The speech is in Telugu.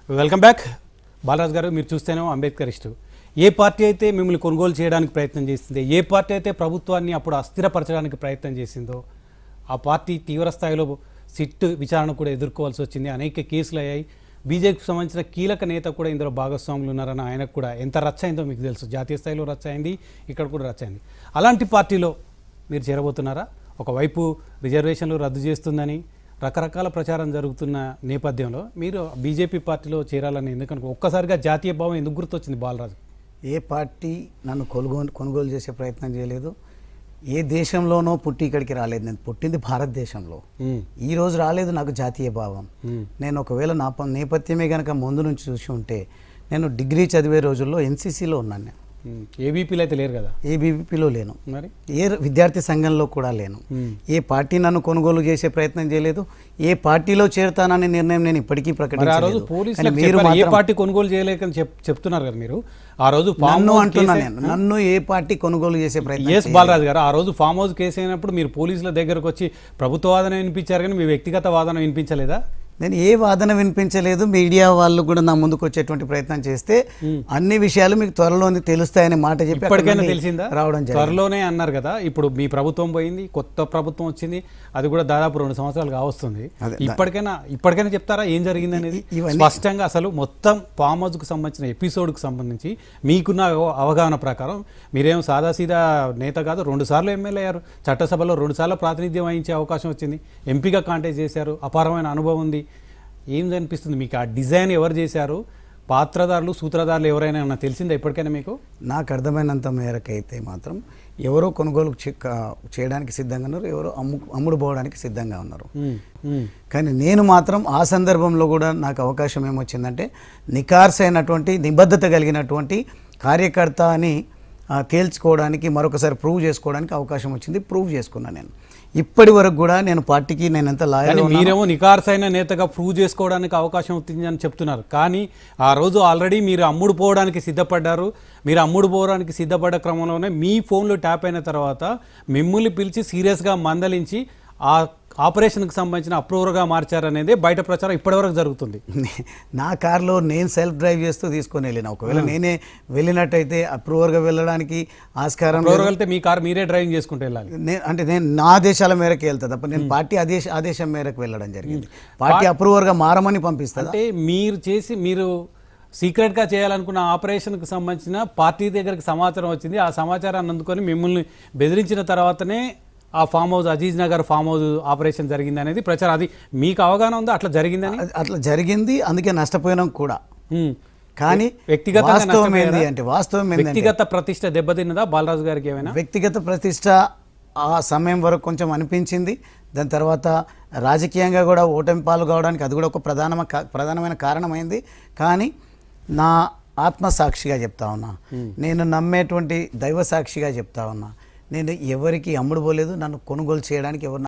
Welcome back. బాలరాజు గారు, మీరు చూస్తేనేమో అంబేద్కరిస్టు. ఏ పార్టీ అయితే మిమ్మల్ని కొనుగోలు చేయడానికి ప్రయత్నం చేసిందో, ఏ పార్టీ అయితే ప్రభుత్వాన్ని అప్పుడు అస్థిరపరచడానికి ప్రయత్నం చేసిందో ఆ పార్టీ తీవ్రస్థాయిలో సిట్ విచారణ కూడా ఎదుర్కోవాల్సి వచ్చింది. అనేక కేసులు అయ్యాయి. బీజేపీకి సంబంధించిన కీలక నేత కూడా ఇందులో భాగస్వాములు ఉన్నారని ఆయనకు కూడా ఎంత రచ్చ అయిందో మీకు తెలుసు. జాతీయ స్థాయిలో రచ్చ అయింది, ఇక్కడ కూడా రచ్చ అయింది. అలాంటి పార్టీలో మీరు చేరబోతున్నారా? ఒకవైపు రిజర్వేషన్లు రద్దు చేస్తుందని రకరకాల ప్రచారం జరుగుతున్న నేపథ్యంలో మీరు బీజేపీ పార్టీలో చేరాలని ఎందుకనుకో, ఒక్కసారిగా జాతీయ భావం ఎందుకు గుర్తొచ్చింది బాలరాజు? ఏ పార్టీ నన్ను కొనుగోలు చేసే ప్రయత్నం చేయలేదు. ఏ దేశంలోనో పుట్టి ఇక్కడికి రాలేదు. నేను పుట్టింది భారతదేశంలో. ఈ రోజు రాలేదు నాకు జాతీయ భావం. నేను ఒకవేళ నా నేపథ్యమే కనుక ముందు నుంచి చూసి ఉంటే, నేను డిగ్రీ చదివే రోజుల్లో ఎన్సీసీలో ఉన్నాను. నేను ఏబీపీలో అయితే లేరు కదా? ఏబీపీలో లేను, మరి ఏ విద్యార్థి సంఘంలో కూడా లేను. ఏ పార్టీ నన్ను కొనుగోలు చేసే ప్రయత్నం చేయలేదు. ఏ పార్టీలో చేరుతాననే నిర్ణయం నేను ఇప్పటికీ ప్రకటించలేదు. మీరు ఏ పార్టీ కొనుగోలు చేయలేకని చెప్తున్నారు కదా మీరు. ఆ రోజు నన్ను ఏ పార్టీ కొనుగోలు చేసే ప్రయత్నం. ఎస్ బాలరాజు గారు, ఆ రోజు ఫామ్ హౌస్ కేసు అయినప్పుడు మీరు పోలీసుల దగ్గరకు వచ్చి ప్రభుత్వ వాదన వినిపించారు, కానీ మీ వ్యక్తిగత వాదన వినిపించలేదా? నేను ఏ వాదన వినిపించలేదు. మీడియా వాళ్ళు కూడా నా ముందుకు వచ్చేటువంటి ప్రయత్నం చేస్తే అన్ని విషయాలు మీకు త్వరలోనే తెలుస్తాయనే మాట చెప్పి ఇప్పటికైనా తెలిసిందా? రావడం త్వరలోనే అన్నారు కదా. ఇప్పుడు మీ ప్రభుత్వం పోయింది, కొత్త ప్రభుత్వం వచ్చింది, అది కూడా దాదాపు 2 సంవత్సరాలు కావస్తుంది. ఇప్పటికైనా చెప్తారా ఏం జరిగింది అనేది స్పష్టంగా? అసలు మొత్తం ఫామ్ హౌస్కు సంబంధించిన ఎపిసోడ్కి సంబంధించి మీకున్న అవగాహన ప్రకారం మీరేం సాదాసీదా నేత కాదు. 2 సార్లు ఎమ్మెల్యే అయ్యారు, చట్టసభలో 2 సార్లు ప్రాతినిధ్యం వహించే అవకాశం వచ్చింది, ఎంపీగా కాంటెస్ట్ చేశారు, అపారమైన అనుభవం ఉంది. ఏం అనిపిస్తుంది మీకు? ఆ డిజైన్ ఎవరు చేశారు? పాత్రదారులు, సూత్రధారులు ఎవరైనా తెలిసిందా ఇప్పటికైనా మీకు? నాకు అర్థమైనంత మేరకు అయితే మాత్రం ఎవరో కొనుగోలు చేయడానికి సిద్ధంగా ఉన్నారు, ఎవరో అమ్ముడు పోవడానికి సిద్ధంగా ఉన్నారు. కానీ నేను మాత్రం ఆ సందర్భంలో కూడా నాకు అవకాశం ఏమొచ్చిందంటే, నిఖార్సైనటువంటి నిబద్ధత కలిగినటువంటి కార్యకర్త అని తేల్చుకోవడానికి, మరొకసారి ప్రూవ్ చేసుకోవడానికి అవకాశం వచ్చింది. ప్రూవ్ చేసుకున్నాను. నేను ఇప్పటి వరకు కూడా నేను పార్టీకి నేను ఎంత లాయల్. మీరేమో నిఖార్సైన నేతగా ప్రూవ్ చేసుకోవడానికి అవకాశం వచ్చిందని చెప్తున్నారు, కానీ ఆ రోజు ఆల్రెడీ మీరు అమ్ముడు పోవడానికి సిద్ధపడ్డారు. మీరు అమ్ముడు పోవడానికి సిద్ధపడ్డ క్రమంలోనే మీ ఫోన్లో ట్యాప్ అయిన తర్వాత మిమ్మల్ని పిలిచి సీరియస్గా మందలించి ఆ ఆపరేషన్కి సంబంధించిన అప్రూవర్గా మార్చారనేది బయట ప్రచారం ఇప్పటివరకు జరుగుతుంది. నా కార్లో నేను సెల్ఫ్ డ్రైవ్ చేస్తూ తీసుకొని వెళ్ళిన. ఒకవేళ నేనే వెళ్ళినట్టయితే అప్రూవర్గా వెళ్ళడానికి ఆస్కారం. వెళ్తే మీ కార్ మీరే డ్రైవింగ్ చేసుకుంటూ వెళ్ళాలి. నేను నా ఆదేశాల మేరకు వెళ్తా తప్ప నేను పార్టీ ఆదేశం మేరకు వెళ్ళడం జరిగింది. పార్టీ అప్రూవర్గా మారమని పంపిస్తుంది. అంటే మీరు సీక్రెట్గా చేయాలనుకున్న ఆపరేషన్కి సంబంధించిన పార్టీ దగ్గరికి సమాచారం వచ్చింది. ఆ సమాచారాన్ని అందుకొని మిమ్మల్ని బెదిరించిన తర్వాతనే ఆ farm house, Aziz Nagar farm house operation జరిగింది అనేది ప్రచారం. అది మీకు అవగాహన ఉందా అట్లా జరిగిందని? అట్లా జరిగింది, అందుకే నష్టపోయినాం కూడా. కానీ వ్యక్తిగత ప్రతిష్ట దెబ్బతిన్నదా బాలరాజు గారికి? ఏమైనా వ్యక్తిగత ప్రతిష్ట ఆ సమయం వరకు కొంచెం అనిపించింది. దాని తర్వాత రాజకీయంగా కూడా ఓటమి పాలు కావడానికి అది కూడా ఒక ప్రధానమైన కారణమైంది. కానీ నా ఆత్మసాక్షిగా చెప్తా ఉన్నా, నేను నమ్మేటువంటి దైవ సాక్షిగా చెప్తా ఉన్నా, నేను ఎవరికి అమ్ముడు పోలేదు. నన్ను కొనుగోలు చేయడానికి ఎవరు